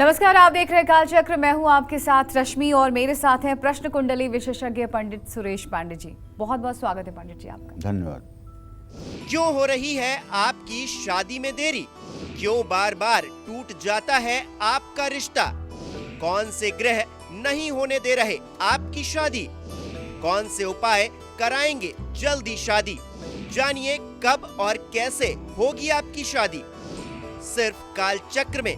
नमस्कार, आप देख रहे हैं कालचक्र। मैं हूं आपके साथ रश्मि और मेरे साथ हैं प्रश्न कुंडली विशेषज्ञ पंडित सुरेश पांडे जी। बहुत बहुत स्वागत है पंडित जी आपका। धन्यवाद। क्यों हो रही है आपकी शादी में देरी? क्यों बार बार टूट जाता है आपका रिश्ता? कौन से ग्रह नहीं होने दे रहे आपकी शादी? कौन से उपाय कराएंगे जल्दी शादी? जानिए कब और कैसे होगी आपकी शादी, सिर्फ कालचक्र में।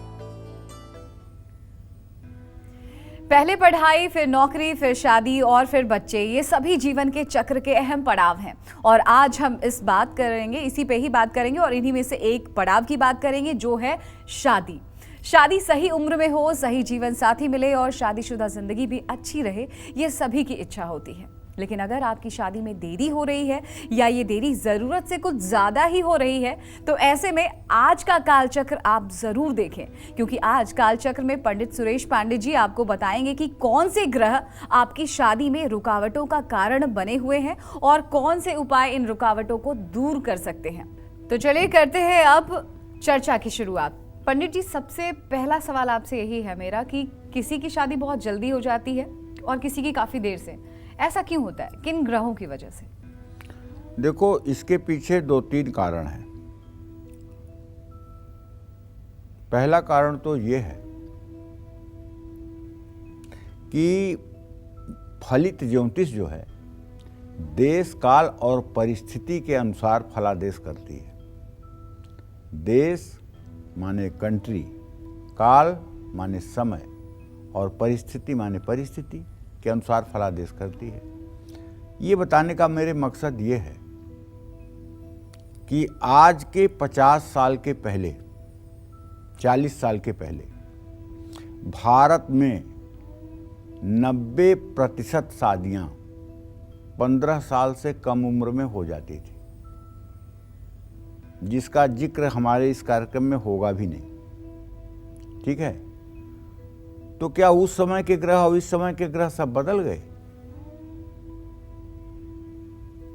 पहले पढ़ाई, फिर नौकरी, फिर शादी और फिर बच्चे, ये सभी जीवन के चक्र के अहम पड़ाव हैं। और आज हम इसी पे ही बात करेंगे और इन्हीं में से एक पड़ाव की बात करेंगे जो है शादी। शादी सही उम्र में हो, सही जीवन साथी मिले और शादीशुदा जिंदगी भी अच्छी रहे, ये सभी की इच्छा होती है। लेकिन अगर आपकी शादी में देरी हो रही है या ये देरी जरूरत से कुछ ज्यादा ही हो रही है, तो ऐसे में आज का कालचक्र आप जरूर देखें, क्योंकि आज कालचक्र में पंडित सुरेश पांडे जी आपको बताएंगे कि कौन से ग्रह आपकी शादी में रुकावटों का कारण बने हुए हैं और कौन से उपाय इन रुकावटों को दूर कर सकते हैं। तो चलिए करते हैं अब चर्चा की शुरुआत। पंडित जी, सबसे पहला सवाल आपसे यही है मेरा कि किसी की शादी बहुत जल्दी हो जाती है और किसी की काफी देर से, ऐसा क्यों होता है? किन ग्रहों की वजह से? देखो, इसके पीछे 2-3 कारण हैं। पहला कारण तो ये है कि फलित ज्योतिष जो है देश, काल और परिस्थिति के अनुसार फलादेश करती है। देश माने कंट्री, काल माने समय और परिस्थिति माने परिस्थिति के अनुसार फलादेश करती है। ये बताने का मेरे मकसद ये है कि आज के 50 साल के पहले, 40 साल के पहले भारत में 90% शादियां 15 साल से कम उम्र में हो जाती थी, जिसका जिक्र हमारे इस कार्यक्रम में होगा भी नहीं। ठीक है, तो क्या उस समय के ग्रह और इस समय के ग्रह सब बदल गए?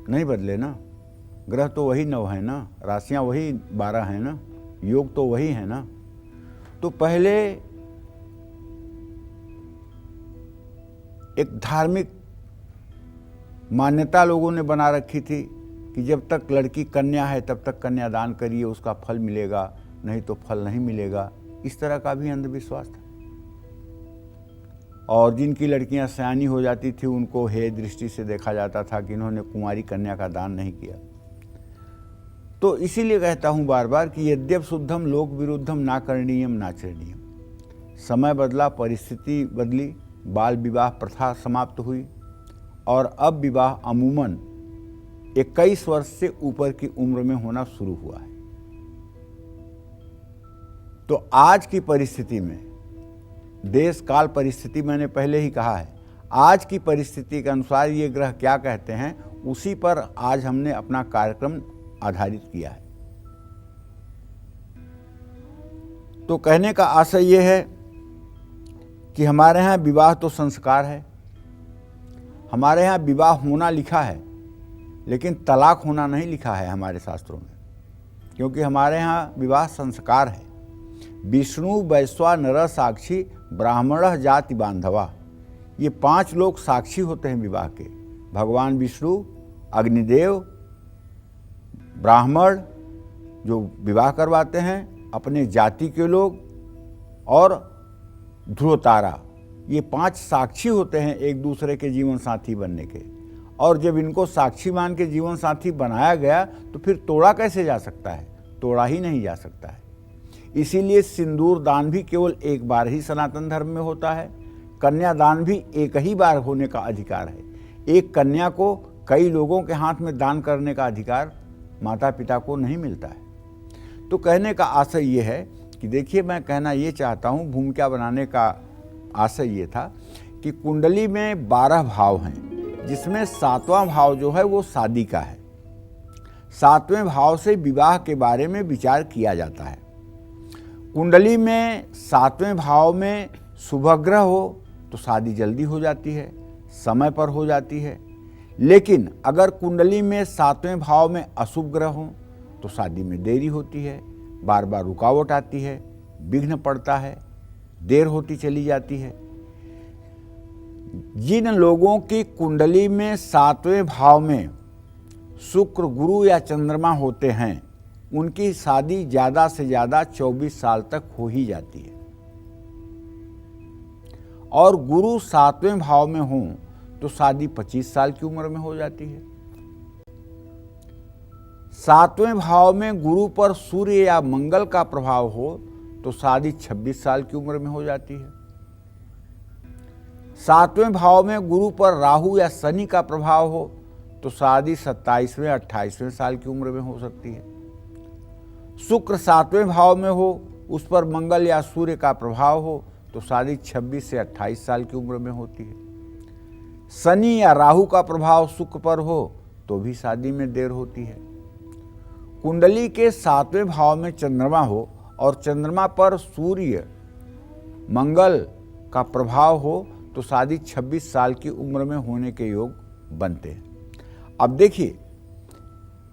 नहीं बदले ना। ग्रह तो वही 9 है ना, राशियां वही 12 हैं ना, योग तो वही है ना। तो पहले एक धार्मिक मान्यता लोगों ने बना रखी थी कि जब तक लड़की कन्या है तब तक कन्यादान करिए, उसका फल मिलेगा, नहीं तो फल नहीं मिलेगा। इस तरह का भी अंधविश्वास था। और जिनकी लड़कियां सयानी हो जाती थी उनको हे दृष्टि से देखा जाता था कि इन्होंने कुंवारी कन्या का दान नहीं किया। तो इसीलिए कहता हूं बार बार कि यद्यप शुद्धम लोक विरुद्धम ना करणीयम ना चरणीयम। समय बदला, परिस्थिति बदली, बाल विवाह प्रथा समाप्त हुई और अब विवाह अमूमन 21 वर्ष से ऊपर की उम्र में होना शुरू हुआ है। तो आज की परिस्थिति में, देश काल परिस्थिति मैंने पहले ही कहा है, आज की परिस्थिति के अनुसार ये ग्रह क्या कहते हैं उसी पर आज हमने अपना कार्यक्रम आधारित किया है। तो कहने का आशय ये है कि हमारे यहाँ विवाह तो संस्कार है, हमारे यहाँ विवाह होना लिखा है, लेकिन तलाक होना नहीं लिखा है हमारे शास्त्रों में, क्योंकि हमारे यहाँ विवाह संस्कार है। विष्णु वैश्वा नर साक्षी ब्राह्मण जाति बांधवा, ये 5 लोग साक्षी होते हैं विवाह के। भगवान विष्णु, अग्निदेव, ब्राह्मण जो विवाह करवाते हैं, अपने जाति के लोग और ध्रुव तारा, ये 5 साक्षी होते हैं एक दूसरे के जीवन साथी बनने के। और जब इनको साक्षी मान के जीवन साथी बनाया गया तो फिर तोड़ा कैसे जा सकता है? तोड़ा ही नहीं जा सकता है। इसीलिए सिंदूर दान भी केवल एक बार ही सनातन धर्म में होता है। कन्यादान भी एक ही बार होने का अधिकार है। एक कन्या को कई लोगों के हाथ में दान करने का अधिकार माता पिता को नहीं मिलता है। तो कहने का आशय ये है कि देखिए, मैं कहना ये चाहता हूँ, भूमिका बनाने का आशय ये था कि कुंडली में 12 भाव हैं, जिसमें 7वां भाव जो है वो शादी का है। 7वें भाव से विवाह के बारे में विचार किया जाता है। कुंडली में 7वें भाव में शुभ ग्रह हो तो शादी जल्दी हो जाती है, समय पर हो जाती है। लेकिन अगर कुंडली में 7वें भाव में अशुभ ग्रह हो तो शादी में देरी होती है, बार बार रुकावट आती है, विघ्न पड़ता है, देर होती चली जाती है। जिन लोगों की कुंडली में 7वें भाव में शुक्र, गुरु या चंद्रमा होते हैं, उनकी शादी ज़्यादा से ज़्यादा 24 साल तक हो ही जाती है। और गुरु 7वें भाव में हो तो शादी 25 साल की उम्र में हो जाती है। 7वें भाव में गुरु पर सूर्य या मंगल का प्रभाव हो तो शादी 26 साल की उम्र में हो जाती है। 7वें भाव में गुरु पर राहु या शनि का प्रभाव हो तो शादी 27वें 28वें साल की उम्र में हो सकती है। शुक्र 7वें भाव में हो, उस पर मंगल या सूर्य का प्रभाव हो तो शादी 26 से 28 साल की उम्र में होती है। शनि या राहु का प्रभाव शुक्र पर हो तो भी शादी में देर होती है। कुंडली के 7वें भाव में चंद्रमा हो और चंद्रमा पर सूर्य, मंगल का प्रभाव हो तो शादी 26 साल की उम्र में होने के योग बनते हैं। अब देखिए,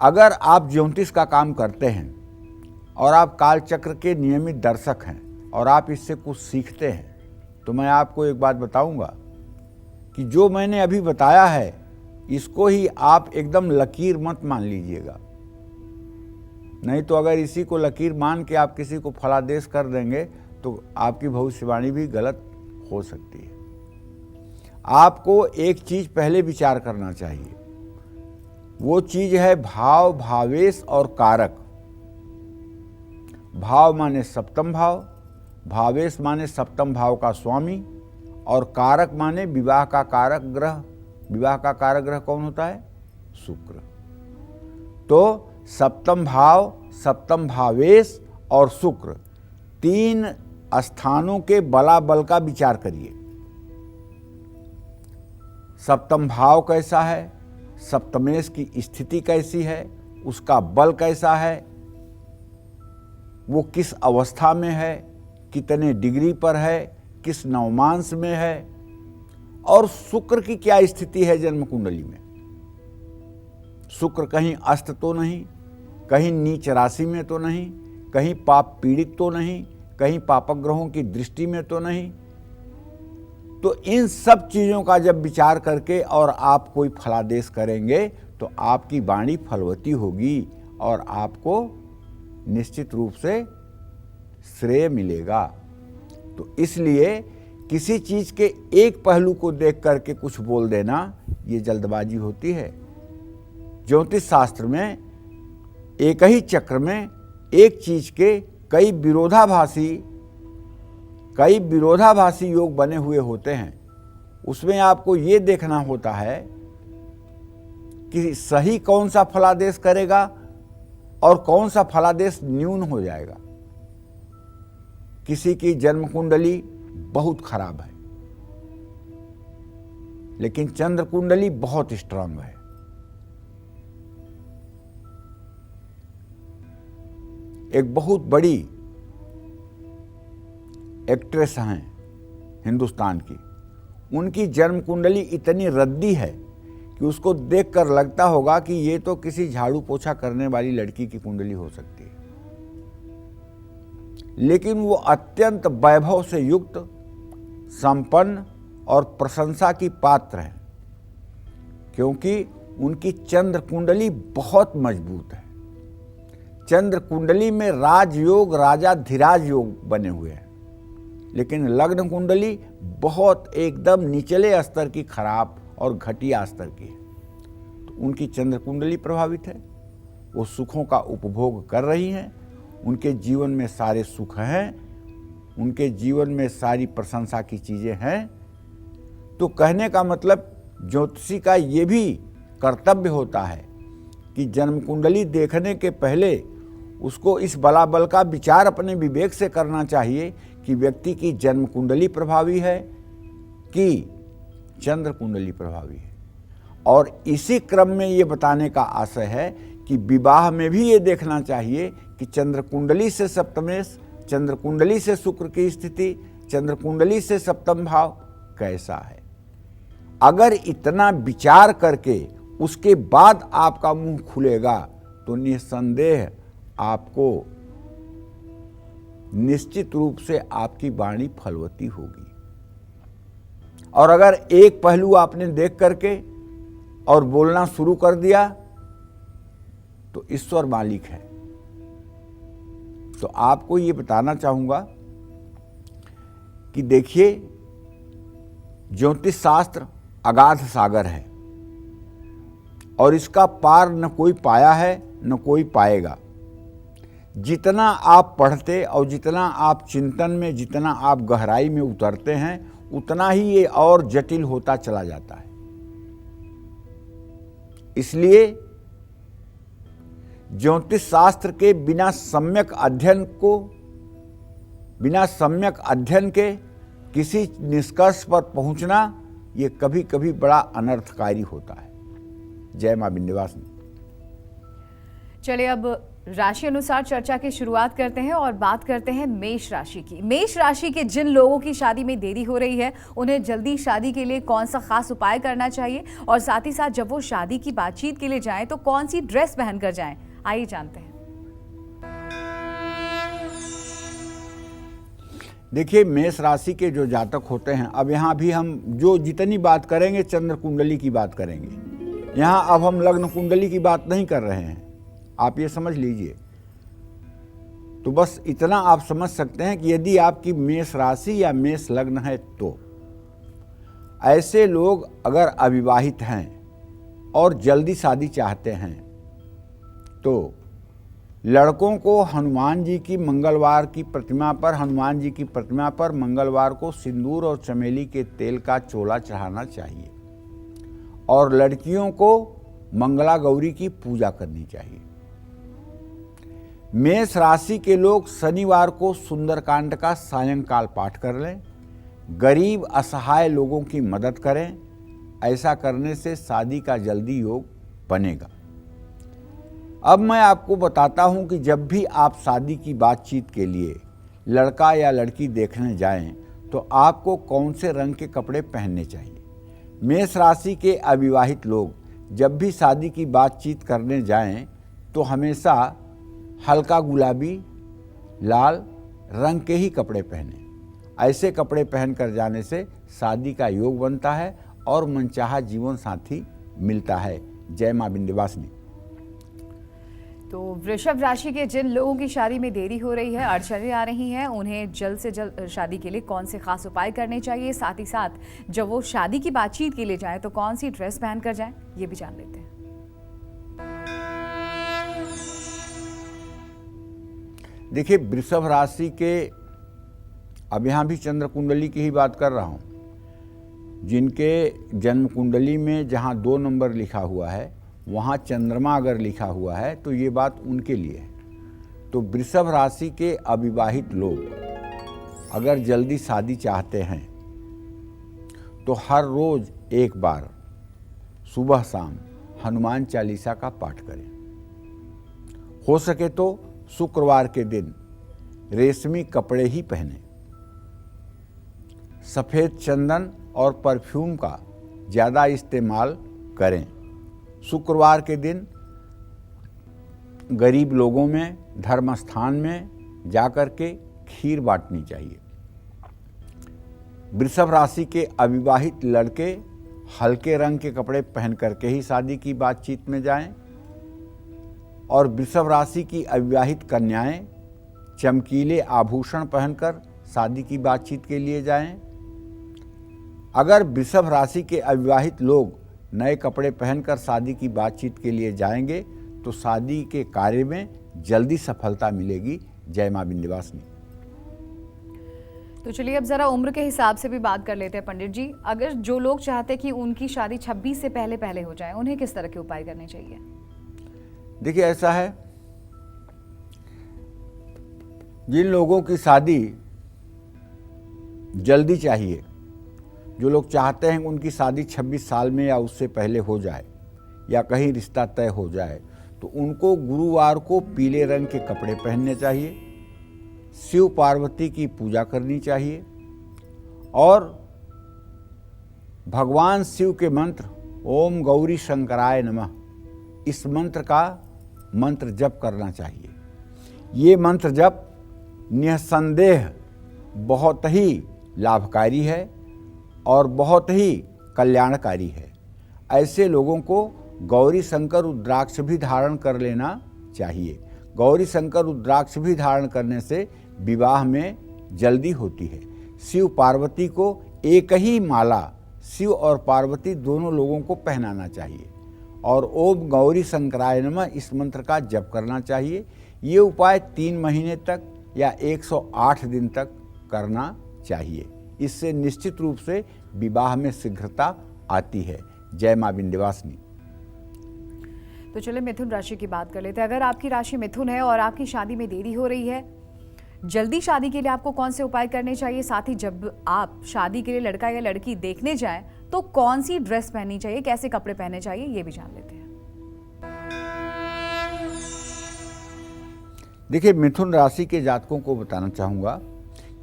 अगर आप ज्योतिष का काम करते हैं और आप कालचक्र के नियमित दर्शक हैं और आप इससे कुछ सीखते हैं, तो मैं आपको एक बात बताऊंगा कि जो मैंने अभी बताया है, इसको ही आप एकदम लकीर मत मान लीजिएगा। नहीं तो अगर इसी को लकीर मान के आप किसी को फलादेश कर देंगे तो आपकी भविष्यवाणी भी गलत हो सकती है। आपको एक चीज पहले विचार करना चाहिए, वो चीज है भाव, भावेश और कारक। भाव माने सप्तम भाव, भावेश माने सप्तम भाव का स्वामी, और कारक माने विवाह का कारक ग्रह। विवाह का कारक ग्रह कौन होता है? शुक्र। तो सप्तम भाव, सप्तम भावेश और शुक्र, 3 स्थानों के बलाबल का विचार करिए। सप्तम भाव कैसा है, सप्तमेश की स्थिति कैसी है, उसका बल कैसा है, वो किस अवस्था में है, कितने डिग्री पर है, किस नवमांश में है, और शुक्र की क्या स्थिति है जन्म कुंडली में। शुक्र कहीं अस्त तो नहीं, कहीं नीच राशि में तो नहीं, कहीं पाप पीड़ित तो नहीं, कहीं पापक ग्रहों की दृष्टि में तो नहीं। तो इन सब चीज़ों का जब विचार करके और आप कोई फलादेश करेंगे तो आपकी वाणी फलवती होगी और आपको निश्चित रूप से श्रेय मिलेगा। तो इसलिए किसी चीज़ के एक पहलू को देख करके कुछ बोल देना, ये जल्दबाजी होती है। ज्योतिष शास्त्र में एक ही चक्र में एक चीज के कई विरोधाभासी योग बने हुए होते हैं। उसमें आपको ये देखना होता है कि सही कौन सा फलादेश करेगा और कौन सा फलादेश न्यून हो जाएगा। किसी की जन्म कुंडली बहुत खराब है लेकिन चंद्र कुंडली बहुत स्ट्रांग है। एक बहुत बड़ी एक्ट्रेस हैं हिंदुस्तान की, उनकी जन्म कुंडली इतनी रद्दी है कि उसको देखकर लगता होगा कि ये तो किसी झाड़ू पोछा करने वाली लड़की की कुंडली हो सकती है, लेकिन वो अत्यंत वैभव से युक्त, संपन्न और प्रशंसा की पात्र है, क्योंकि उनकी चंद्र कुंडली बहुत मजबूत है। चंद्र कुंडली में राजयोग, राजाधिराज योग बने हुए हैं, लेकिन लग्न कुंडली बहुत एकदम निचले स्तर की, खराब और घटिया स्तर की है। तो उनकी चंद्र कुंडली प्रभावित है, वो सुखों का उपभोग कर रही हैं, उनके जीवन में सारे सुख हैं, उनके जीवन में सारी प्रशंसा की चीज़ें हैं। तो कहने का मतलब ज्योतिषी का ये भी कर्तव्य होता है कि जन्म कुंडली देखने के पहले उसको इस बलाबल का विचार अपने विवेक से करना चाहिए कि व्यक्ति की जन्म कुंडली प्रभावी है कि चंद्र कुंडली प्रभावी है। और इसी क्रम में ये बताने का आशय है कि विवाह में भी ये देखना चाहिए कि चंद्र कुंडली से सप्तमेश, चंद्र कुंडली से शुक्र की स्थिति, चंद्र कुंडली से सप्तम भाव कैसा है। अगर इतना विचार करके उसके बाद आपका मुंह खुलेगा तो निस्संदेह आपको निश्चित रूप से आपकी वाणी फलवती होगी। और अगर एक पहलू आपने देख करके और बोलना शुरू कर दिया तो ईश्वर मालिक है। तो आपको ये बताना चाहूंगा कि देखिए, ज्योतिष शास्त्र अगाध सागर है और इसका पार न कोई पाया है न कोई पाएगा। जितना आप पढ़ते और जितना आप चिंतन में, जितना आप गहराई में उतरते हैं, उतना ही ये और जटिल होता चला जाता है। इसलिए ज्योतिष शास्त्र के बिना सम्यक अध्ययन के किसी निष्कर्ष पर पहुंचना ये कभी कभी बड़ा अनर्थकारी होता है। जय मां विंध्यवासिनी। चलिए अब राशि अनुसार चर्चा की शुरुआत करते हैं और बात करते हैं मेष राशि की। मेष राशि के जिन लोगों की शादी में देरी हो रही है, उन्हें जल्दी शादी के लिए कौन सा खास उपाय करना चाहिए, और साथ ही साथ जब वो शादी की बातचीत के लिए जाएं तो कौन सी ड्रेस पहनकर जाएं, आइए जानते हैं। देखिए, मेष राशि के जो जातक होते हैं, अब यहाँ भी हम जो जितनी बात करेंगे चंद्र कुंडली की बात करेंगे। यहाँ अब हम लग्न कुंडली की बात नहीं कर रहे हैं, आप ये समझ लीजिए। तो बस इतना आप समझ सकते हैं कि यदि आपकी मेष राशि या मेष लग्न है तो ऐसे लोग अगर अविवाहित हैं और जल्दी शादी चाहते हैं तो लड़कों को हनुमान जी की प्रतिमा पर मंगलवार को सिंदूर और चमेली के तेल का चोला चढ़ाना चाहिए और लड़कियों को मंगला गौरी की पूजा करनी चाहिए। मेष राशि के लोग शनिवार को सुंदरकांड का सायंकाल पाठ कर लें, गरीब असहाय लोगों की मदद करें। ऐसा करने से शादी का जल्दी योग बनेगा। अब मैं आपको बताता हूं कि जब भी आप शादी की बातचीत के लिए लड़का या लड़की देखने जाएं तो आपको कौन से रंग के कपड़े पहनने चाहिए। मेष राशि के अविवाहित लोग जब भी शादी की बातचीत करने जाएं तो हमेशा हल्का गुलाबी, लाल रंग के ही कपड़े पहने। ऐसे कपड़े पहनकर जाने से शादी का योग बनता है और मनचाहा जीवन साथी मिलता है। जय मां विंध्यवासिनी। तो वृषभ राशि के जिन लोगों की शादी में देरी हो रही है, अड़चनें आ रही हैं, उन्हें जल्द से जल्द शादी के लिए कौन से खास उपाय करने चाहिए, साथ ही साथ जब वो शादी की बातचीत के लिए जाएं तो कौन सी ड्रेस पहनकर जाएं, ये भी जान लेते हैं। देखिए, वृषभ राशि के, अब यहाँ भी चंद्र कुंडली की ही बात कर रहा हूँ, जिनके जन्म कुंडली में जहाँ 2 नंबर लिखा हुआ है वहाँ चंद्रमा अगर लिखा हुआ है तो ये बात उनके लिए है। तो वृषभ राशि के अविवाहित लोग अगर जल्दी शादी चाहते हैं तो हर रोज एक बार सुबह शाम हनुमान चालीसा का पाठ करें। हो सके तो शुक्रवार के दिन रेशमी कपड़े ही पहने। सफ़ेद चंदन और परफ्यूम का ज़्यादा इस्तेमाल करें। शुक्रवार के दिन गरीब लोगों में, धर्म स्थान में जाकर के खीर बांटनी चाहिए। वृषभ राशि के अविवाहित लड़के हल्के रंग के कपड़े पहन करके ही शादी की बातचीत में जाएं और वृषभ राशि की अविवाहित कन्याएं चमकीले आभूषण पहनकर शादी की बातचीत के लिए जाएं। अगर वृषभ राशि के अविवाहित लोग नए कपड़े पहनकर शादी की बातचीत के लिए जाएंगे तो शादी के कार्य में जल्दी सफलता मिलेगी। जय मां विंध्यवासिनी। तो चलिए अब जरा उम्र के हिसाब से भी बात कर लेते हैं पंडित जी। अगर जो लोग चाहते हैं कि उनकी शादी 26 से पहले हो जाए, उन्हें किस तरह के उपाय करने चाहिए? देखिए, ऐसा है, जिन लोगों की शादी जल्दी चाहिए, जो लोग चाहते हैं उनकी शादी 26 साल में या उससे पहले हो जाए या कहीं रिश्ता तय हो जाए, तो उनको गुरुवार को पीले रंग के कपड़े पहनने चाहिए, शिव पार्वती की पूजा करनी चाहिए और भगवान शिव के मंत्र ओम गौरी शंकराय नमः, इस मंत्र का मंत्र जप करना चाहिए। ये मंत्र जप निसंदेह बहुत ही लाभकारी है और बहुत ही कल्याणकारी है। ऐसे लोगों को गौरी शंकर रुद्राक्ष भी धारण कर लेना चाहिए। गौरी शंकर रुद्राक्ष भी धारण करने से विवाह में जल्दी होती है। शिव पार्वती को एक ही माला शिव और पार्वती दोनों लोगों को पहनाना चाहिए और ओम गौरी शंकराय नमः इस मंत्र का जप करना चाहिए। ये उपाय 3 महीने तक या 108 दिन तक करना चाहिए। इससे निश्चित रूप से विवाह में शीघ्रता आती है। जय मां विंध्यवासिनी। तो चलिए मिथुन राशि की बात कर लेते हैं। अगर आपकी राशि मिथुन है और आपकी शादी में देरी हो रही है, जल्दी शादी के लिए आपको कौन से उपाय करने चाहिए? साथ ही जब आप शादी के लिए लड़का या लड़की देखने जाएं तो कौन सी ड्रेस पहननी चाहिए, कैसे कपड़े पहनने चाहिए, ये भी जान लेते हैं। देखिए, मिथुन राशि के जातकों को बताना चाहूँगा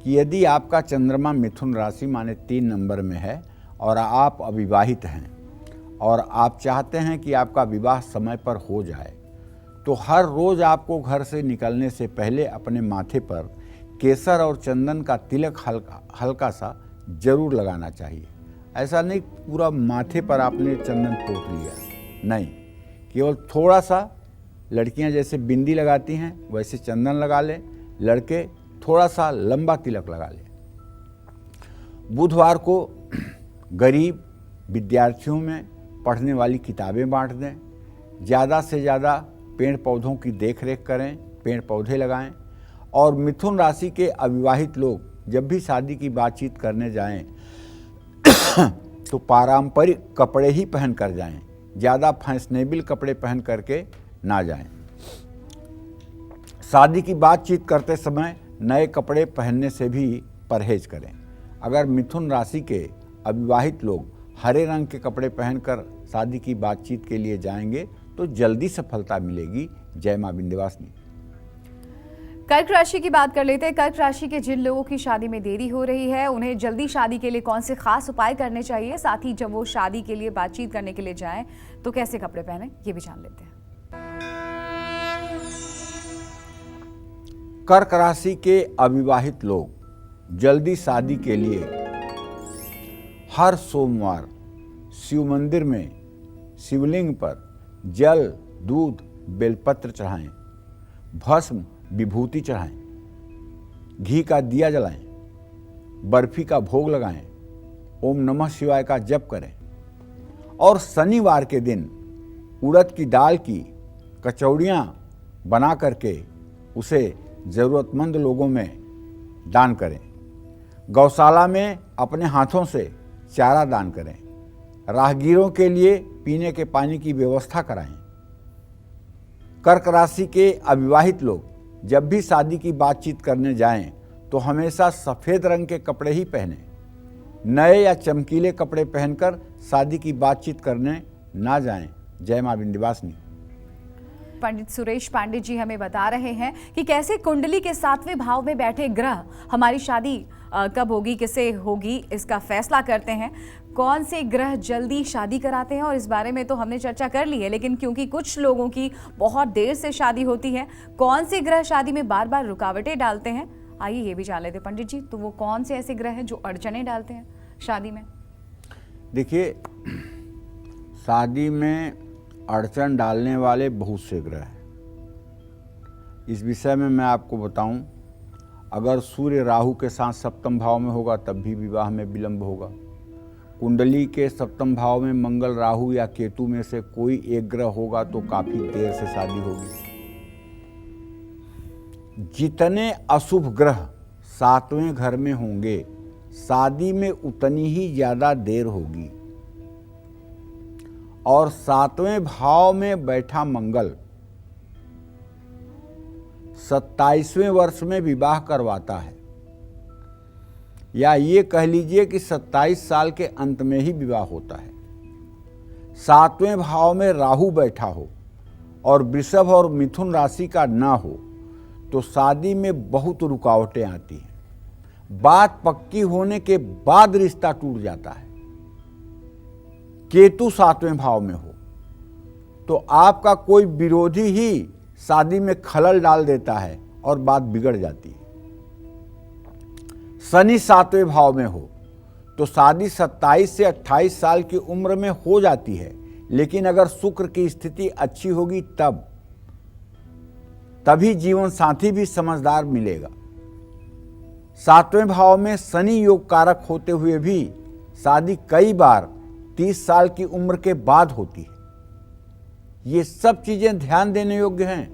कि यदि आपका चंद्रमा मिथुन राशि माने 3 नंबर में है और आप अविवाहित हैं और आप चाहते हैं कि आपका विवाह समय पर हो जाए, तो हर रोज़ आपको घर से निकलने से पहले अपने माथे पर केसर और चंदन का तिलक हल्का सा जरूर लगाना चाहिए। ऐसा नहीं पूरा माथे पर आपने चंदन पोत लिया, नहीं, केवल थोड़ा सा। लड़कियां जैसे बिंदी लगाती हैं वैसे चंदन लगा लें, लड़के थोड़ा सा लंबा तिलक लगा लें। बुधवार को गरीब विद्यार्थियों में पढ़ने वाली किताबें बांट दें। ज़्यादा से ज़्यादा पेड़ पौधों की देखरेख करें, पेड़ पौधे लगाएं। और मिथुन राशि के अविवाहित लोग जब भी शादी की बातचीत करने जाएं तो पारंपरिक कपड़े ही पहन कर जाएं, ज़्यादा फैशनेबल कपड़े पहन करके ना जाएं। शादी की बातचीत करते समय नए कपड़े पहनने से भी परहेज करें। अगर मिथुन राशि के अविवाहित लोग हरे रंग के कपड़े पहनकर शादी की बातचीत के लिए जाएंगे तो जल्दी सफलता मिलेगी। जय मां विंध्यवासिनी। कर्क राशि की बात कर लेते हैं। कर्क राशि के जिन लोगों की शादी में देरी हो रही है, उन्हें जल्दी शादी के लिए कौन से खास उपाय करने चाहिए? साथ ही जब वो शादी के लिए बातचीत करने के लिए जाएं तो कैसे कपड़े पहने, ये भी जान लेते हैं। कर्क राशि के अविवाहित लोग जल्दी शादी के लिए हर सोमवार शिव मंदिर में शिवलिंग पर जल, दूध, बेलपत्र चढ़ाएं, भस्म, विभूति चढ़ाएं, घी का दिया जलाएं, बर्फी का भोग लगाएं, ओम नमः शिवाय का जप करें और शनिवार के दिन उड़द की दाल की कचौड़ियाँ बना करके उसे ज़रूरतमंद लोगों में दान करें। गौशाला में अपने हाथों से चारा दान करें। राहगीरों के लिए पीने के पानी की व्यवस्था कराएं। कर्क राशि के अविवाहित लोग जब भी शादी की बातचीत करने जाएं तो हमेशा सफ़ेद रंग के कपड़े ही पहनें। नए या चमकीले कपड़े पहनकर शादी की बातचीत करने ना जाएं। जय मां विंध्यवासिनी। पंडित सुरेश पांडे जी हमें बता रहे हैं कि कैसे कुंडली के 7वें भाव में बैठे ग्रह हमारी शादी कब होगी, किसे होगी, इसका फैसला करते हैं। कौन से ग्रह जल्दी शादी कराते हैं, और इस बारे में तो हमने चर्चा कर ली है, लेकिन क्योंकि कुछ लोगों की बहुत देर से शादी होती है, कौन से ग्रह शादी में बार बार रुकावटें डालते हैं, आइए ये भी जान लेते हैं। पंडित जी, तो वो कौन से ऐसे ग्रह हैं जो अड़चने डालते हैं शादी में? देखिए, शादी में अड़चन डालने वाले बहुत से ग्रह हैं। इस विषय में मैं आपको बताऊं, अगर सूर्य राहु के साथ 7वें भाव में होगा तब भी विवाह में विलंब होगा। कुंडली के 7वें भाव में मंगल, राहु या केतु में से कोई एक ग्रह होगा तो काफी देर से शादी होगी। जितने अशुभ ग्रह 7वें घर में होंगे, शादी में उतनी ही ज्यादा देर होगी। और 7वें भाव में बैठा मंगल 27वें वर्ष में विवाह करवाता है, या ये कह लीजिए कि 27 साल के अंत में ही विवाह होता है। 7वें भाव में राहु बैठा हो और वृषभ और मिथुन राशि का ना हो तो शादी में बहुत रुकावटें आती हैं। बात पक्की होने के बाद रिश्ता टूट जाता है। केतु 7वें भाव में हो तो आपका कोई विरोधी ही शादी में खलल डाल देता है और बात बिगड़ जाती है। शनि 7वें भाव में हो तो शादी 27 से 28 साल की उम्र में हो जाती है, लेकिन अगर शुक्र की स्थिति अच्छी होगी तभी जीवन साथी भी समझदार मिलेगा। 7वें भाव में शनि योग कारक होते हुए भी शादी कई बार 30 साल की उम्र के बाद होती है। ये सब चीजें ध्यान देने योग्य हैं,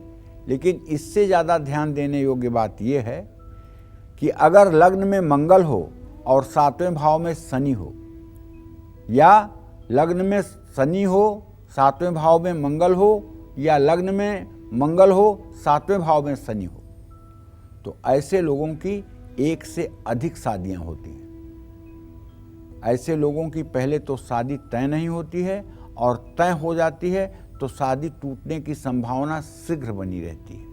लेकिन इससे ज्यादा ध्यान देने योग्य बात यह है कि अगर लग्न में मंगल हो और 7वें भाव में शनि हो, या लग्न में शनि हो 7वें भाव में मंगल हो, या लग्न में मंगल हो 7वें भाव में शनि हो, तो ऐसे लोगों की एक से अधिक शादियां होती हैं। ऐसे लोगों की पहले तो शादी तय नहीं होती है, और तय हो जाती है तो शादी टूटने की संभावना शीघ्र बनी रहती है।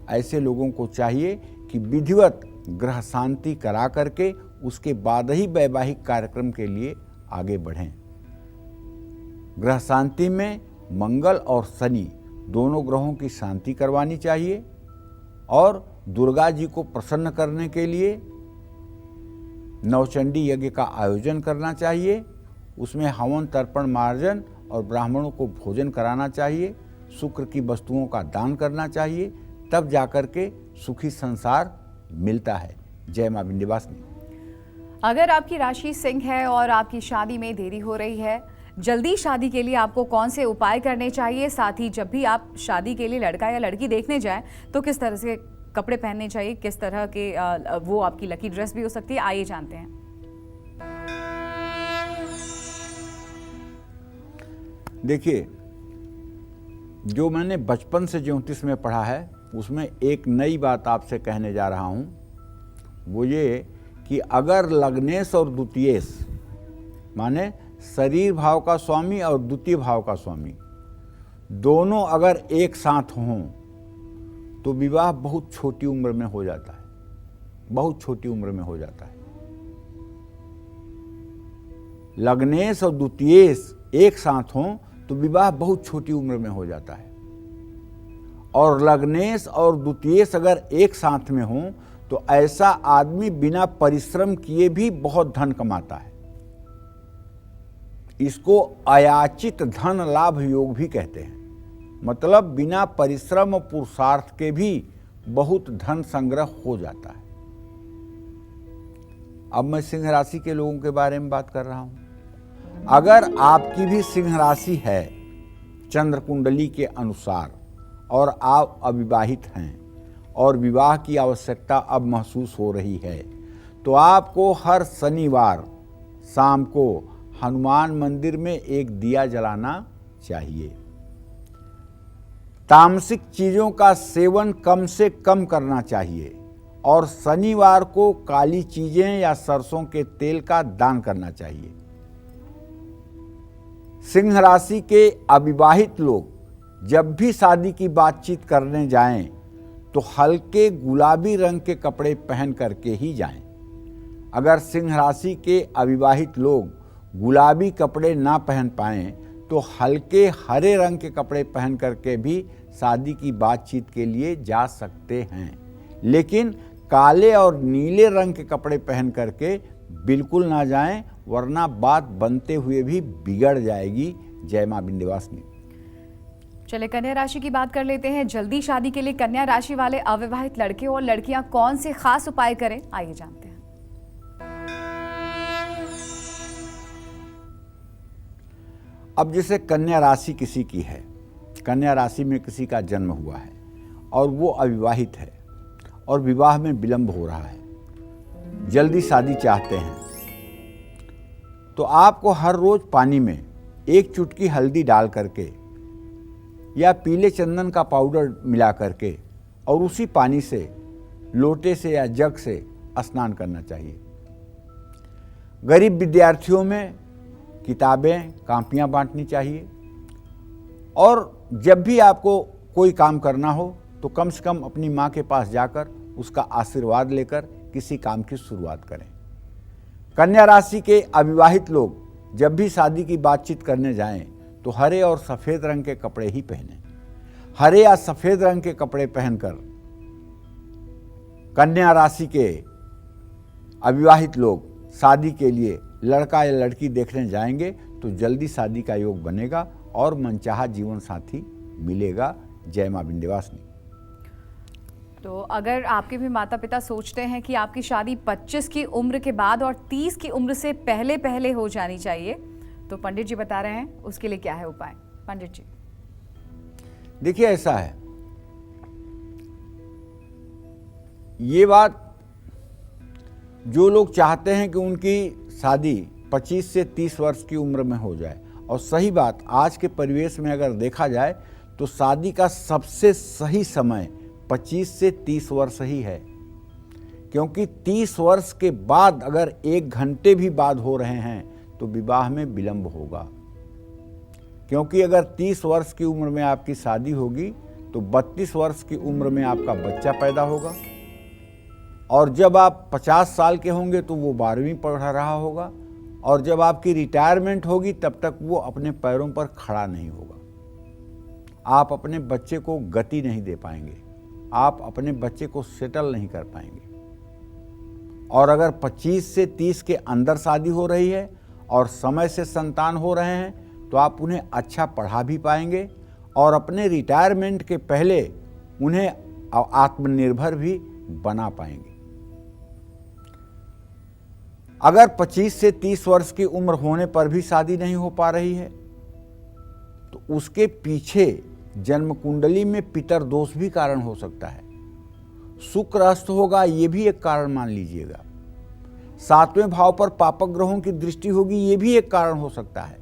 ऐसे लोगों को चाहिए कि विधिवत ग्रह शांति करा करके उसके बाद ही वैवाहिक कार्यक्रम के लिए आगे बढ़ें। ग्रह शांति में मंगल और शनि दोनों ग्रहों की शांति करवानी चाहिए, और दुर्गा जी को प्रसन्न करने के लिए नवचंडी यज्ञ का आयोजन करना चाहिए। उसमें हवन तर्पण मार्जन और ब्राह्मणों को भोजन कराना चाहिए, शुक्र की वस्तुओं का दान करना चाहिए, तब जाकर के सुखी संसार मिलता है। जय मां विंध्यवासिनी। अगर आपकी राशि सिंह है और आपकी शादी में देरी हो रही है, जल्दी शादी के लिए आपको कौन से उपाय करने चाहिए, साथ ही जब भी आप शादी के लिए लड़का या लड़की देखने जाएं तो किस तरह से कपड़े पहनने चाहिए, किस तरह के वो आपकी लकी ड्रेस भी हो सकती है, आइए जानते हैं। देखिए, जो मैंने बचपन से ज्योतिष में पढ़ा है उसमें एक नई बात आपसे कहने जा रहा हूं, वो ये कि अगर लग्नेश और द्वितीयेश माने शरीर भाव का स्वामी और द्वितीय भाव का स्वामी दोनों अगर एक साथ हों तो विवाह बहुत छोटी उम्र में हो जाता है, बहुत छोटी उम्र में हो जाता है। लग्नेश और द्वितीयेश एक साथ हों तो विवाह बहुत छोटी उम्र में हो जाता है, और लग्नेश और द्वितीयेश अगर एक साथ में हों तो ऐसा आदमी बिना परिश्रम किए भी बहुत धन कमाता है। इसको अयाचित धन लाभ योग भी कहते हैं, मतलब बिना परिश्रम और पुरुषार्थ के भी बहुत धन संग्रह हो जाता है। अब मैं सिंह राशि के लोगों के बारे में बात कर रहा हूं। अगर आपकी भी सिंह राशि है चंद्र कुंडली के अनुसार और आप अविवाहित हैं और विवाह की आवश्यकता अब महसूस हो रही है, तो आपको हर शनिवार शाम को हनुमान मंदिर में एक दिया जलाना चाहिए। तामसिक चीजों का सेवन कम से कम करना चाहिए, और शनिवार को काली चीजें या सरसों के तेल का दान करना चाहिए। सिंह राशि के अविवाहित लोग जब भी शादी की बातचीत करने जाएं तो हल्के गुलाबी रंग के कपड़े पहन करके ही जाएं। अगर सिंह राशि के अविवाहित लोग गुलाबी कपड़े ना पहन पाएं तो हल्के हरे रंग के कपड़े पहन करके भी शादी की बातचीत के लिए जा सकते हैं, लेकिन काले और नीले रंग के कपड़े पहन करके बिल्कुल ना जाएं, वरना बात बनते हुए भी बिगड़ जाएगी। जय मां विंध्यवासिनी। चले कन्या राशि की बात कर लेते हैं। जल्दी शादी के लिए कन्या राशि वाले अविवाहित लड़के और लड़कियां कौन से खास उपाय करें, आइए जानते हैं। अब जैसे कन्या राशि किसी की है, कन्या राशि में किसी का जन्म हुआ है और वो अविवाहित है और विवाह में विलंब हो रहा है, जल्दी शादी चाहते हैं, तो आपको हर रोज पानी में एक चुटकी हल्दी डाल करके या पीले चंदन का पाउडर मिला करके और उसी पानी से लोटे से या जग से स्नान करना चाहिए। गरीब विद्यार्थियों में किताबें कापियां बांटनी चाहिए, और जब भी आपको कोई काम करना हो तो कम से कम अपनी माँ के पास जाकर उसका आशीर्वाद लेकर किसी काम की शुरुआत करें। कन्या राशि के अविवाहित लोग जब भी शादी की बातचीत करने जाएं तो हरे और सफ़ेद रंग के कपड़े ही पहनें। हरे या सफ़ेद रंग के कपड़े पहनकर कन्या राशि के अविवाहित लोग शादी के लिए लड़का या लड़की देखने जाएंगे तो जल्दी शादी का योग बनेगा और मनचाहा जीवन साथी मिलेगा। जय मां विंध्यवासिनी। तो अगर आपके भी माता पिता सोचते हैं कि आपकी शादी 25 की उम्र के बाद और 30 की उम्र से पहले पहले हो जानी चाहिए, तो पंडित जी बता रहे हैं उसके लिए क्या है उपाय। पंडित जी देखिए, ऐसा है, ये बात जो लोग चाहते हैं कि उनकी शादी 25 से 30 वर्ष की उम्र में हो जाए, और सही बात, आज के परिवेश में अगर देखा जाए तो शादी का सबसे सही समय 25 से 30 वर्ष ही है, क्योंकि 30 वर्ष के बाद अगर 1 घंटे भी बाद हो रहे हैं तो विवाह में विलंब होगा। क्योंकि अगर 30 वर्ष की उम्र में आपकी शादी होगी तो 32 वर्ष की उम्र में आपका बच्चा पैदा होगा, और जब आप 50 साल के होंगे तो वो 12वीं पढ़ रहा होगा, और जब आपकी रिटायरमेंट होगी तब तक वो अपने पैरों पर खड़ा नहीं होगा। आप अपने बच्चे को गति नहीं दे पाएंगे, आप अपने बच्चे को सेटल नहीं कर पाएंगे। और अगर 25 से 30 के अंदर शादी हो रही है और समय से संतान हो रहे हैं तो आप उन्हें अच्छा पढ़ा भी पाएंगे और अपने रिटायरमेंट के पहले उन्हें आत्मनिर्भर भी बना पाएंगे। अगर 25 से 30 वर्ष की उम्र होने पर भी शादी नहीं हो पा रही है तो उसके पीछे जन्म कुंडली में पितर दोष भी कारण हो सकता है। शुक्र अस्त होगा, ये भी एक कारण मान लीजिएगा। 7वें भाव पर पापक ग्रहों की दृष्टि होगी, ये भी एक कारण हो सकता है।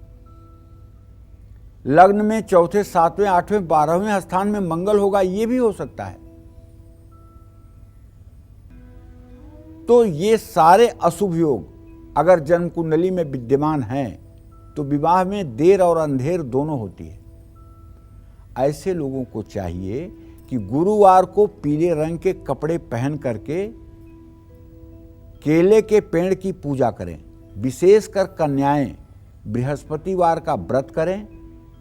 लग्न में 4थे, 7वें, 8वें, 12वें स्थान में मंगल होगा, ये भी हो सकता है। तो ये सारे अशुभ योग अगर जन्म कुंडली में विद्यमान हैं तो विवाह में देर और अंधेर दोनों होती है। ऐसे लोगों को चाहिए कि गुरुवार को पीले रंग के कपड़े पहन करके केले के पेड़ की पूजा करें। विशेषकर कन्याएं बृहस्पतिवार का व्रत करें,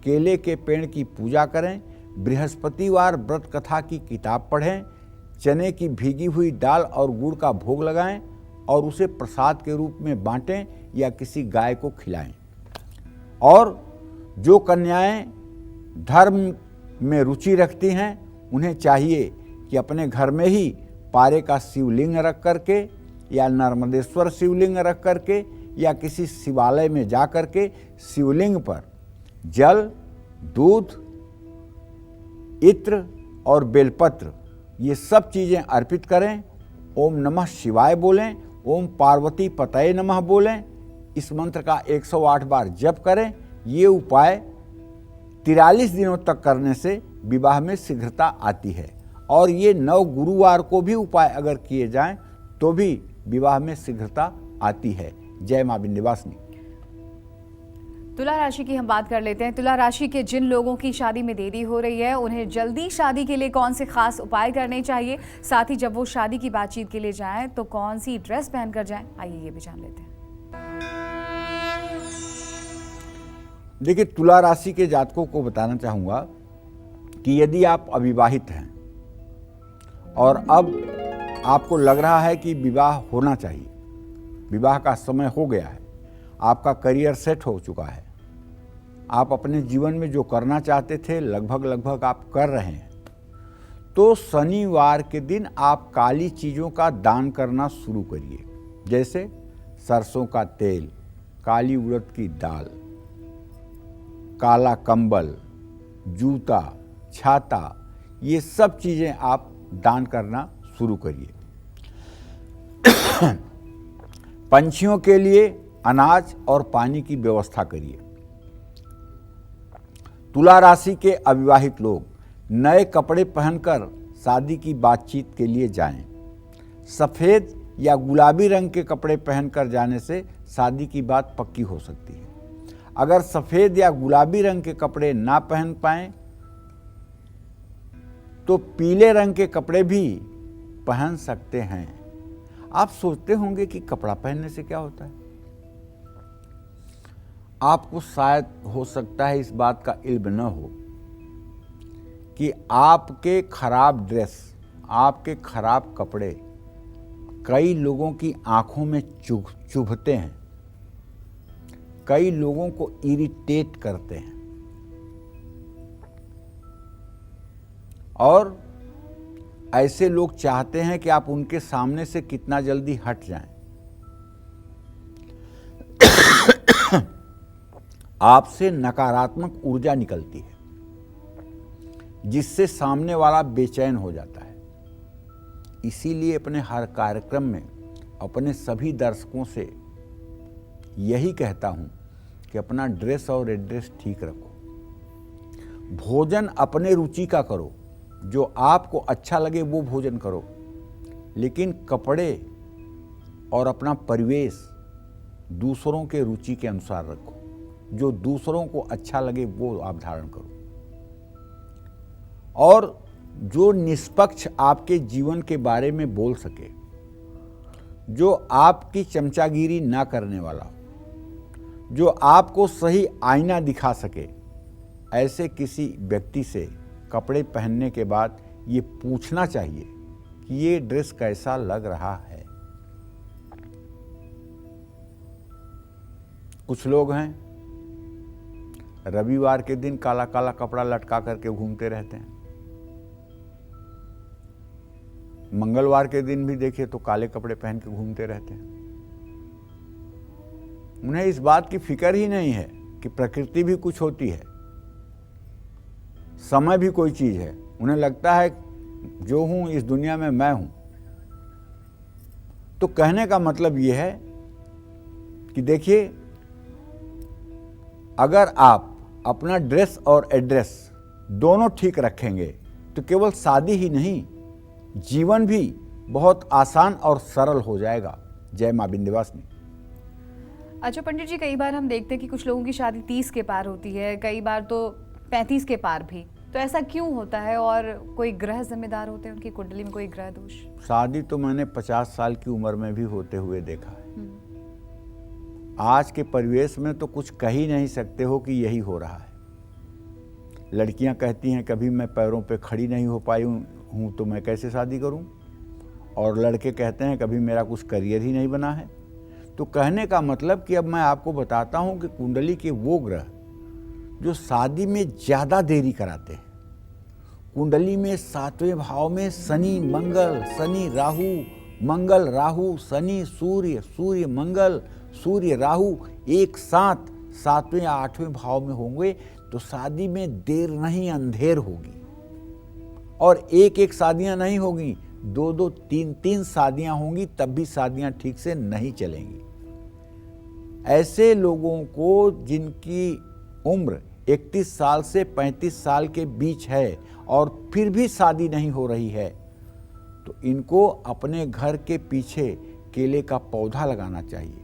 केले के पेड़ की पूजा करें, बृहस्पतिवार व्रत कथा की किताब पढ़ें, चने की भीगी हुई दाल और गुड़ का भोग लगाएं और उसे प्रसाद के रूप में बांटें या किसी गाय को खिलाएं। और जो कन्याएं धर्म में रुचि रखती हैं उन्हें चाहिए कि अपने घर में ही पारे का शिवलिंग रख करके या नर्मदेश्वर शिवलिंग रख करके या किसी शिवालय में जा करके शिवलिंग पर जल, दूध, इत्र और बेलपत्र ये सब चीज़ें अर्पित करें। ओम नमः शिवाय बोलें, ओम पार्वती पतये नमः बोलें, इस मंत्र का 108 बार जप करें। ये उपाय 43 दिनों तक करने से विवाह में शीघ्रता आती है। और ये 9 गुरुवार को भी उपाय अगर किए जाएं तो भी विवाह में शीघ्रता आती है। जय मां विंध्यवासिनी। तुला राशि की हम बात कर लेते हैं। तुला राशि के जिन लोगों की शादी में देरी हो रही है उन्हें जल्दी शादी के लिए कौन से खास उपाय करने चाहिए, साथ ही जब वो शादी की बातचीत के लिए जाएं तो कौन सी ड्रेस पहनकर जाएं, आइए ये भी जान लेते हैं। देखिए, तुला राशि के जातकों को बताना चाहूँगा कि यदि आप अविवाहित हैं और अब आपको लग रहा है कि विवाह होना चाहिए, विवाह का समय हो गया है, आपका करियर सेट हो चुका है, आप अपने जीवन में जो करना चाहते थे लगभग आप कर रहे हैं, तो शनिवार के दिन आप काली चीज़ों का दान करना शुरू करिए। जैसे सरसों का तेल, काली उड़द की दाल, काला कंबल, जूता, छाता, ये सब चीज़ें आप दान करना शुरू करिए। पंछियों के लिए अनाज और पानी की व्यवस्था करिए। तुला राशि के अविवाहित लोग नए कपड़े पहनकर शादी की बातचीत के लिए जाएं। सफ़ेद या गुलाबी रंग के कपड़े पहनकर जाने से शादी की बात पक्की हो सकती है। अगर सफ़ेद या गुलाबी रंग के कपड़े ना पहन पाएं तो पीले रंग के कपड़े भी पहन सकते हैं। आप सोचते होंगे कि कपड़ा पहनने से क्या होता है। आपको शायद हो सकता है इस बात का इल्म न हो कि आपके खराब ड्रेस, आपके खराब कपड़े कई लोगों की आंखों में चुभते हैं, कई लोगों को इरिटेट करते हैं और ऐसे लोग चाहते हैं कि आप उनके सामने से कितना जल्दी हट जाएं। आपसे नकारात्मक ऊर्जा निकलती है जिससे सामने वाला बेचैन हो जाता है। इसीलिए अपने हर कार्यक्रम में अपने सभी दर्शकों से यही कहता हूं कि अपना ड्रेस और एड्रेस ठीक रखो। भोजन अपने रुचि का करो, जो आपको अच्छा लगे वो भोजन करो, लेकिन कपड़े और अपना परिवेश दूसरों के रुचि के अनुसार रखो। जो दूसरों को अच्छा लगे वो आप धारण करो और जो निष्पक्ष आपके जीवन के बारे में बोल सके, जो आपकी चमचागिरी ना करने वाला, जो आपको सही आईना दिखा सके, ऐसे किसी व्यक्ति से कपड़े पहनने के बाद ये पूछना चाहिए कि ये ड्रेस कैसा लग रहा है। कुछ लोग हैं रविवार के दिन काला काला कपड़ा लटका करके घूमते रहते हैं, मंगलवार के दिन भी देखिए तो काले कपड़े पहन के घूमते रहते हैं। उन्हें इस बात की फिक्र ही नहीं है कि प्रकृति भी कुछ होती है, समय भी कोई चीज है। उन्हें लगता है जो हूं इस दुनिया में मैं हूं। तो कहने का मतलब यह है कि देखिए, अगर आप अपना ड्रेस और एड्रेस दोनों ठीक रखेंगे तो केवल शादी ही नहीं, जीवन भी बहुत आसान और सरल हो जाएगा। जय मां विंध्यवासिनी। अच्छा पंडित जी, कई बार हम देखते हैं कि कुछ लोगों की शादी 30 के पार होती है, कई बार तो 35 के पार भी। तो ऐसा क्यों होता है और कोई ग्रह जिम्मेदार होते हैं, उनकी कुंडली में कोई ग्रह दोष? शादी तो मैंने 50 साल की उम्र में भी होते हुए देखा है। आज के परिवेश में तो कुछ कह ही नहीं सकते हो कि यही हो रहा है। लड़कियां कहती हैं कभी मैं पैरों पे खड़ी नहीं हो पाई हूं तो मैं कैसे शादी करूं, और लड़के कहते हैं कभी मेरा कुछ करियर ही नहीं बना है। तो कहने का मतलब कि अब मैं आपको बताता हूं कि कुंडली के वो ग्रह जो शादी में ज़्यादा देरी कराते हैं। कुंडली में 7वें भाव में शनि मंगल, शनि राहु, मंगल राहु, शनि सूर्य, सूर्य मंगल, सूर्य राहु एक साथ 7वें या 8वें भाव में होंगे तो शादी में देर नहीं अंधेर होगी। और एक एक शादियां नहीं होगी, 2-2, 3-3 शादियां होंगी, तब भी शादियां ठीक से नहीं चलेंगी। ऐसे लोगों को जिनकी उम्र 31 साल से 35 साल के बीच है और फिर भी शादी नहीं हो रही है, तो इनको अपने घर के पीछे केले का पौधा लगाना चाहिए।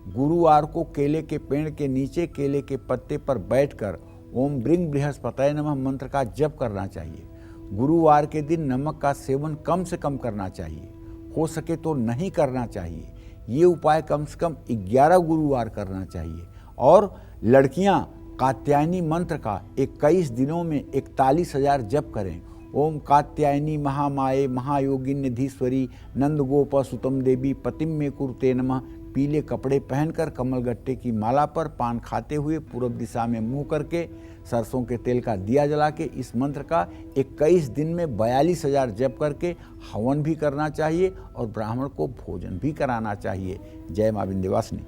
गुरुवार को केले के पेड़ के नीचे केले के पत्ते पर बैठकर ओम ब्रिंग बृहस्पतये नमः मंत्र का जप करना चाहिए। गुरुवार के दिन नमक का सेवन कम से कम करना चाहिए, हो सके तो नहीं करना चाहिए। ये उपाय कम से कम 11 गुरुवार करना चाहिए। और लड़कियां कात्यायनी मंत्र का 21 दिनों में 41,000 जप करें। ओम कात्यायनी महामाये महायोगिन्यधीश्वरी नंदगोप सुतम देवी पतिम में कुरुते नमः। पीले कपड़े पहनकर कमलगट्टे की माला पर पान खाते हुए पूर्व दिशा में मुंह करके सरसों के तेल का दिया जला के इस मंत्र का 21 दिन में 42,000 जप करके हवन भी करना चाहिए और ब्राह्मण को भोजन भी कराना चाहिए। जय मां विंध्यवासिनी।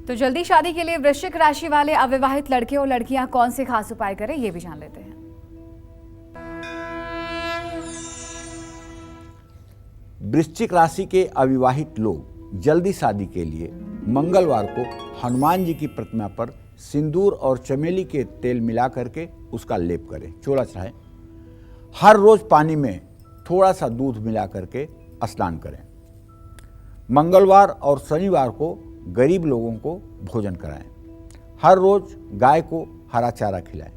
तो जल्दी शादी के लिए वृश्चिक राशि वाले अविवाहित लड़के और लड़कियां कौन से खास उपाय करें, ये भी जान लेते हैं। वृश्चिक राशि के अविवाहित लोग जल्दी शादी के लिए मंगलवार को हनुमान जी की प्रतिमा पर सिंदूर और चमेली के तेल मिला करके उसका लेप करें, चोला चढ़ाएं। हर रोज पानी में थोड़ा सा दूध मिला करके स्नान करें। मंगलवार और शनिवार को गरीब लोगों को भोजन कराएं। हर रोज गाय को हरा चारा खिलाएं।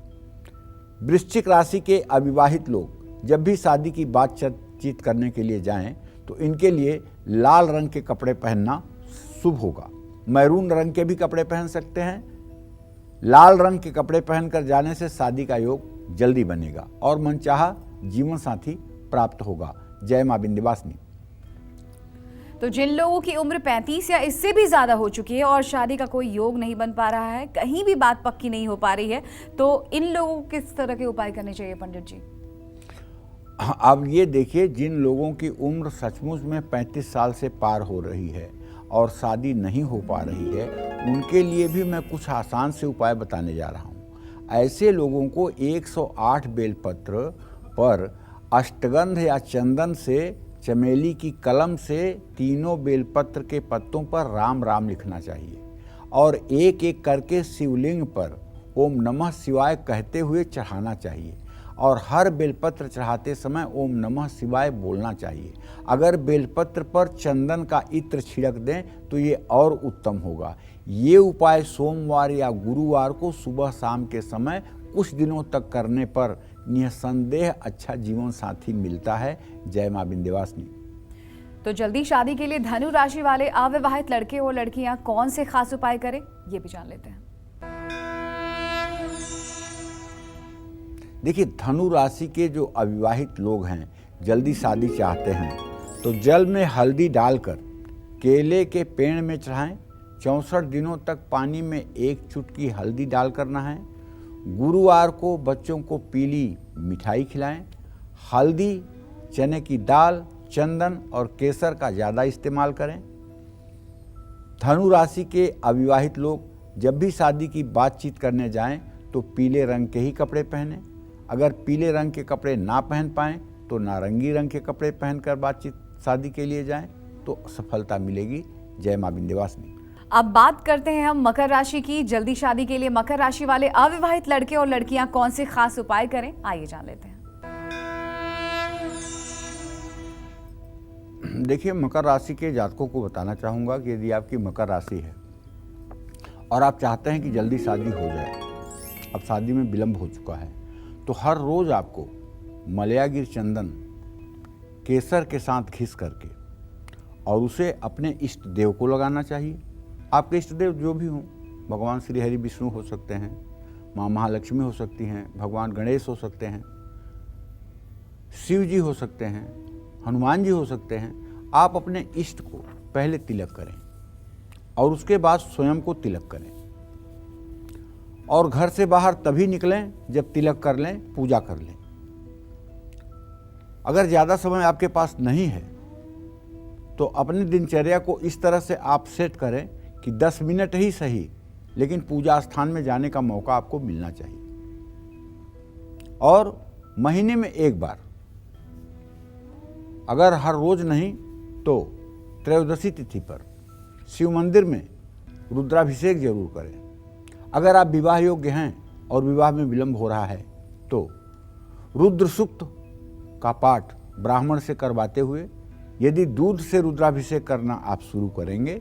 वृश्चिक राशि के अविवाहित लोग जब भी शादी की बातचीत करने के लिए जाएं तो इनके लिए लाल रंग के कपड़े पहनना शुभ होगा। मैरून रंग के भी कपड़े पहन सकते हैं। लाल रंग के कपड़े पहनकर जाने से शादी का योग जल्दी बनेगा और मनचाहा जीवन साथी प्राप्त होगा। जय मां विंध्यवासिनी। तो जिन लोगों की उम्र 35 या इससे भी ज़्यादा हो चुकी है और शादी का कोई योग नहीं बन पा रहा है, कहीं भी बात पक्की नहीं हो पा रही है, तो इन लोगों को किस तरह के उपाय करने चाहिए पंडित जी? अब ये देखिए, जिन लोगों की उम्र सचमुच में 35 साल से पार हो रही है और शादी नहीं हो पा रही है, उनके लिए भी मैं कुछ आसान से उपाय बताने जा रहा हूँ। ऐसे लोगों को 108 बेलपत्र पर अष्टगंध या चंदन से, चमेली की कलम से तीनों बेलपत्र के पत्तों पर राम राम लिखना चाहिए और एक एक करके शिवलिंग पर ओम नमः शिवाय कहते हुए चढ़ाना चाहिए और हर बेलपत्र चढ़ाते समय ओम नमः शिवाय बोलना चाहिए। अगर बेलपत्र पर चंदन का इत्र छिड़क दें तो ये और उत्तम होगा। ये उपाय सोमवार या गुरुवार को सुबह शाम के समय कुछ दिनों तक करने पर निसंदेह अच्छा जीवन साथी मिलता है। जय मां विंध्यवासिनी। तो जल्दी शादी के लिए धनु राशि वाले अविवाहित लड़के और लड़कियां कौन से खास उपाय करें, ये भी जान लेते हैं। देखिए, धनु राशि के जो अविवाहित लोग हैं, जल्दी शादी चाहते हैं, तो जल में हल्दी डालकर केले के पेड़ में चढ़ाएं। 64 दिनों तक पानी में 1 चुटकी हल्दी डाल करना है। गुरुवार को बच्चों को पीली मिठाई खिलाएं। हल्दी, चने की दाल, चंदन और केसर का ज़्यादा इस्तेमाल करें। धनु राशि के अविवाहित लोग जब भी शादी की बातचीत करने जाएं तो पीले रंग के ही कपड़े पहनें। अगर पीले रंग के कपड़े ना पहन पाएँ तो नारंगी रंग के कपड़े पहनकर बातचीत शादी के लिए जाएं तो सफलता मिलेगी। जय मां विंध्यवासिनी। अब बात करते हैं हम मकर राशि की। जल्दी शादी के लिए मकर राशि वाले अविवाहित लड़के और लड़कियां कौन से खास उपाय करें, आइए जान लेते हैं। देखिए, मकर राशि के जातकों को बताना चाहूँगा कि यदि आपकी मकर राशि है और आप चाहते हैं कि जल्दी शादी हो जाए, अब शादी में विलंब हो चुका है, तो हर रोज़ आपको मलयागिर चंदन केसर के साथ घिस करके और उसे अपने इष्ट देव को लगाना चाहिए। आपके इष्ट देव जो भी हों, भगवान श्री हरि विष्णु हो सकते हैं, माँ महालक्ष्मी हो सकती हैं, भगवान गणेश हो सकते हैं, शिव जी हो सकते हैं, हनुमान जी हो सकते हैं। आप अपने इष्ट को पहले तिलक करें और उसके बाद स्वयं को तिलक करें और घर से बाहर तभी निकलें जब तिलक कर लें, पूजा कर लें। अगर ज़्यादा समय आपके पास नहीं है तो अपनी दिनचर्या को इस तरह से आप सेट करें कि 10 मिनट ही सही, लेकिन पूजा स्थान में जाने का मौका आपको मिलना चाहिए। और महीने में एक बार, अगर हर रोज नहीं तो त्रयोदशी तिथि पर शिव मंदिर में रुद्राभिषेक जरूर करें। अगर आप विवाह योग्य हैं और विवाह में विलंब हो रहा है तो रुद्र सूक्त का पाठ ब्राह्मण से करवाते हुए यदि दूध से रुद्राभिषेक करना आप शुरू करेंगे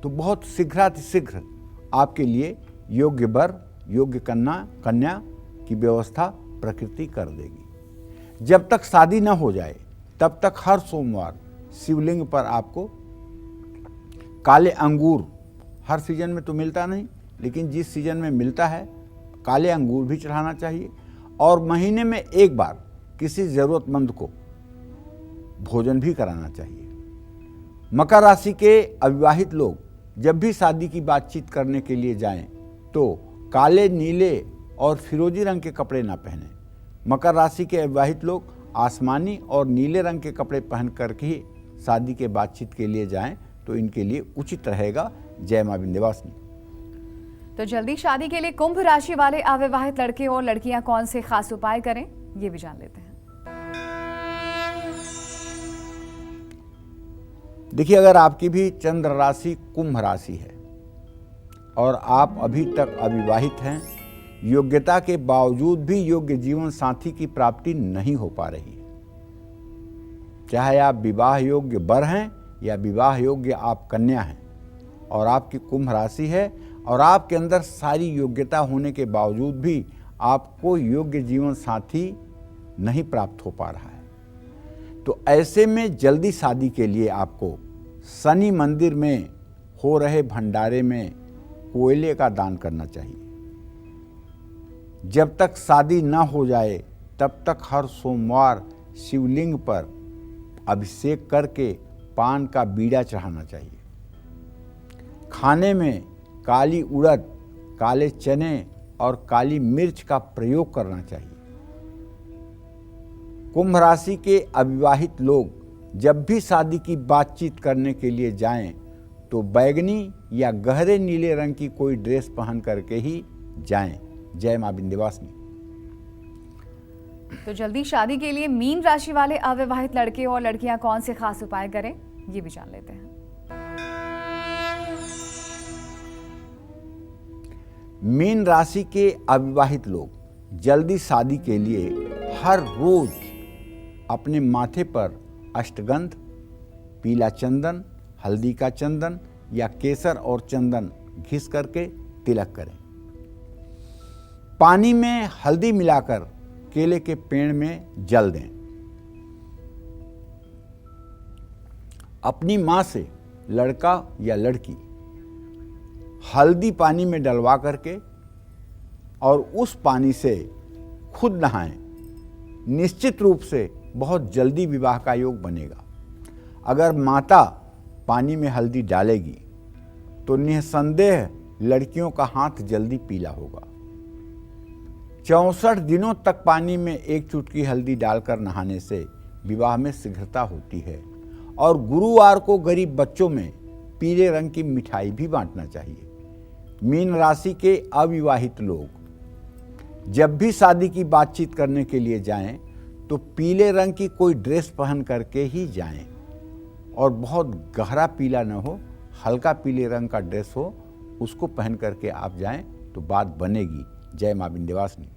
तो बहुत शीघ्रातिशीघ्र आपके लिए योग्य वर, योग्य कन्या की व्यवस्था प्रकृति कर देगी। जब तक शादी न हो जाए तब तक हर सोमवार शिवलिंग पर आपको काले अंगूर, हर सीजन में तो मिलता नहीं, लेकिन जिस सीजन में मिलता है काले अंगूर भी चढ़ाना चाहिए और महीने में एक बार किसी ज़रूरतमंद को भोजन भी कराना चाहिए। मकर राशि के अविवाहित लोग जब भी शादी की बातचीत करने के लिए जाएं तो काले, नीले और फिरोजी रंग के कपड़े ना पहनें। मकर राशि के अविवाहित लोग आसमानी और नीले रंग के कपड़े पहन कर ही शादी के बातचीत के लिए जाएं तो इनके लिए उचित रहेगा। जय मां विंध्यवासिनी। तो जल्दी शादी के लिए कुंभ राशि वाले अविवाहित लड़के और लड़कियां कौन से खास उपाय करें, ये भी जान लेते हैं। देखिए, अगर आपकी भी चंद्र राशि कुंभ राशि है और आप अभी तक अविवाहित हैं, योग्यता के बावजूद भी योग्य जीवन साथी की प्राप्ति नहीं हो पा रही है, चाहे आप विवाह योग्य वर हैं या विवाह योग्य आप कन्या हैं और आपकी कुंभ राशि है और आपके अंदर सारी योग्यता होने के बावजूद भी आपको योग्य जीवन साथी नहीं प्राप्त हो पा रहा है, तो ऐसे में जल्दी शादी के लिए आपको शनि मंदिर में हो रहे भंडारे में कोयले का दान करना चाहिए। जब तक शादी न हो जाए तब तक हर सोमवार शिवलिंग पर अभिषेक करके पान का बीड़ा चढ़ाना चाहिए। खाने में काली उड़द, काले चने और काली मिर्च का प्रयोग करना चाहिए। कुंभ राशि के अविवाहित लोग जब भी शादी की बातचीत करने के लिए जाएं तो बैगनी या गहरे नीले रंग की कोई ड्रेस पहन करके ही जाएं। जय मां विंध्यवासिनी। तो जल्दी शादी के लिए मीन राशि वाले अविवाहित लड़के और लड़कियां कौन से खास उपाय करें, ये भी जान लेते हैं। मीन राशि के अविवाहित लोग जल्दी शादी के लिए हर रोज अपने माथे पर अष्टगंध, पीला चंदन, हल्दी का चंदन या केसर और चंदन घिस करके तिलक करें। पानी में हल्दी मिलाकर केले के पेड़ में जल दें। अपनी मां से लड़का या लड़की हल्दी पानी में डलवा करके और उस पानी से खुद नहाएं। निश्चित रूप से बहुत जल्दी विवाह का योग बनेगा। अगर माता पानी में हल्दी डालेगी तो निसंदेह लड़कियों का हाथ जल्दी पीला होगा। 64 दिनों तक पानी में एक चुटकी हल्दी डालकर नहाने से विवाह में शीघ्रता होती है। और गुरुवार को गरीब बच्चों में पीले रंग की मिठाई भी बांटना चाहिए। मीन राशि के अविवाहित लोग जब भी शादी की बातचीत करने के लिए जाएं तो पीले रंग की कोई ड्रेस पहन करके ही जाएं। और बहुत गहरा पीला न हो, हल्का पीले रंग का ड्रेस हो, उसको पहन करके आप जाएं तो बात बनेगी। जय मां विंध्यवासिनी।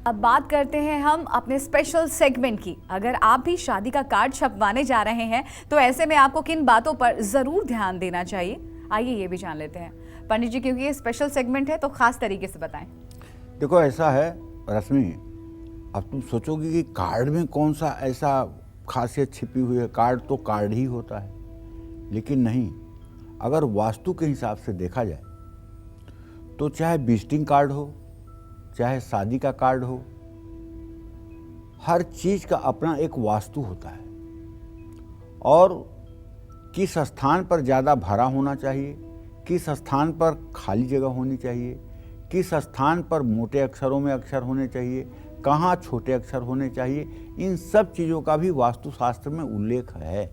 अब बात करते हैं हम अपने स्पेशल सेगमेंट की। अगर आप भी शादी का कार्ड छपवाने जा रहे हैं तो ऐसे में आपको किन बातों पर जरूर ध्यान देना चाहिए, आइए ये भी जान लेते हैं। पंडित जी, क्योंकि ये स्पेशल सेगमेंट है तो खास तरीके से बताएं। देखो, ऐसा है रश्मि, अब तुम सोचोगे कि कार्ड में कौन सा ऐसा खासियत छिपी हुई है, कार्ड तो कार्ड ही होता है। लेकिन नहीं, अगर वास्तु के हिसाब से देखा जाए तो चाहे विजिटिंग कार्ड हो, चाहे शादी का कार्ड हो, हर चीज का अपना एक वास्तु होता है। और किस स्थान पर ज़्यादा भरा होना चाहिए, किस स्थान पर खाली जगह होनी चाहिए, किस स्थान पर मोटे अक्षरों में अक्षर होने चाहिए, कहाँ छोटे अक्षर होने चाहिए, इन सब चीज़ों का भी वास्तुशास्त्र में उल्लेख है।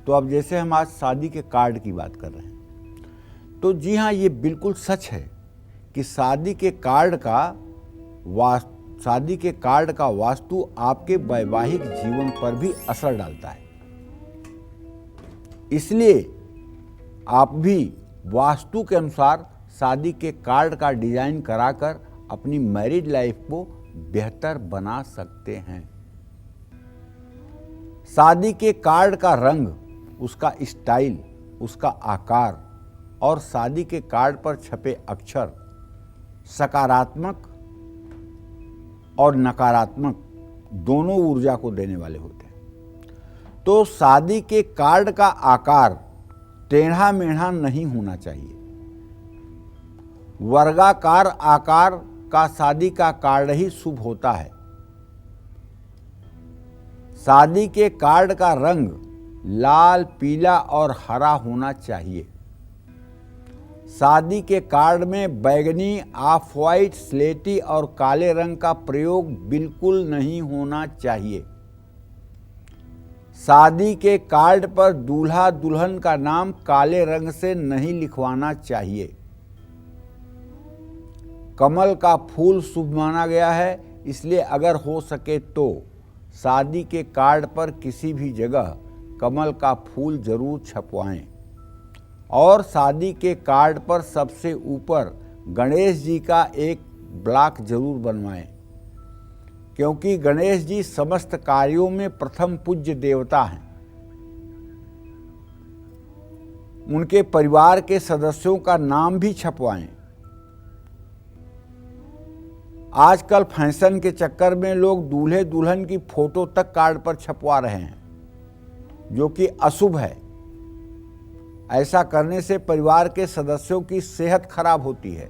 तो अब जैसे हम आज शादी के कार्ड की बात कर रहे हैं, तो जी हाँ, ये बिल्कुल सच है कि शादी के कार्ड का वास्तु आपके वैवाहिक जीवन पर भी असर डालता है। इसलिए आप भी वास्तु के अनुसार शादी के कार्ड का डिजाइन कराकर अपनी मैरिड लाइफ को बेहतर बना सकते हैं। शादी के कार्ड का रंग, उसका स्टाइल, उसका आकार और शादी के कार्ड पर छपे अक्षर सकारात्मक और नकारात्मक दोनों ऊर्जा को देने वाले होते हैं। तो शादी के कार्ड का आकार टेढ़ा मेढ़ा नहीं होना चाहिए। वर्गाकार आकार का शादी का कार्ड ही शुभ होता है। शादी के कार्ड का रंग लाल, पीला और हरा होना चाहिए। शादी के कार्ड में बैगनी, ऑफ व्हाइट, स्लेटी और काले रंग का प्रयोग बिल्कुल नहीं होना चाहिए। शादी के कार्ड पर दूल्हा दुल्हन का नाम काले रंग से नहीं लिखवाना चाहिए। कमल का फूल शुभ माना गया है, इसलिए अगर हो सके तो शादी के कार्ड पर किसी भी जगह कमल का फूल जरूर छपवाएं। और शादी के कार्ड पर सबसे ऊपर गणेश जी का एक ब्लॉक जरूर बनवाएं, क्योंकि गणेश जी समस्त कार्यों में प्रथम पूज्य देवता हैं। उनके परिवार के सदस्यों का नाम भी छपवाएं। आजकल फैशन के चक्कर में लोग दूल्हे दुल्हन की फोटो तक कार्ड पर छपवा रहे हैं, जो कि अशुभ है। ऐसा करने से परिवार के सदस्यों की सेहत खराब होती है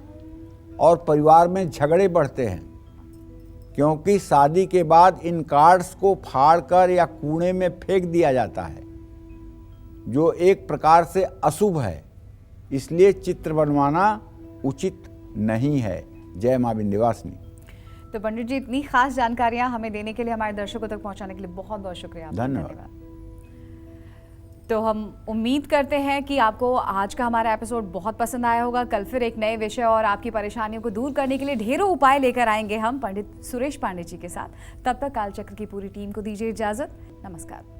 और परिवार में झगड़े बढ़ते हैं, क्योंकि शादी के बाद इन कार्ड्स को फाड़कर या कूड़े में फेंक दिया जाता है। जो एक प्रकार से अशुभ है, इसलिए चित्र बनवाना उचित नहीं है। जय मां विंध्यवासिनी। तो पंडित जी, इतनी खास जानकारियां हमें देने के लिए, हमारे दर्शकों तक पहुंचाने के लिए बहुत बहुत शुक्रिया आपका। धन्यवाद। तो हम उम्मीद करते हैं कि आपको आज का हमारा एपिसोड बहुत पसंद आया होगा। कल फिर एक नए विषय और आपकी परेशानियों को दूर करने के लिए ढेरों उपाय लेकर आएंगे हम पंडित सुरेश पांडे जी के साथ। तब तक कालचक्र की पूरी टीम को दीजिए इजाजत। नमस्कार।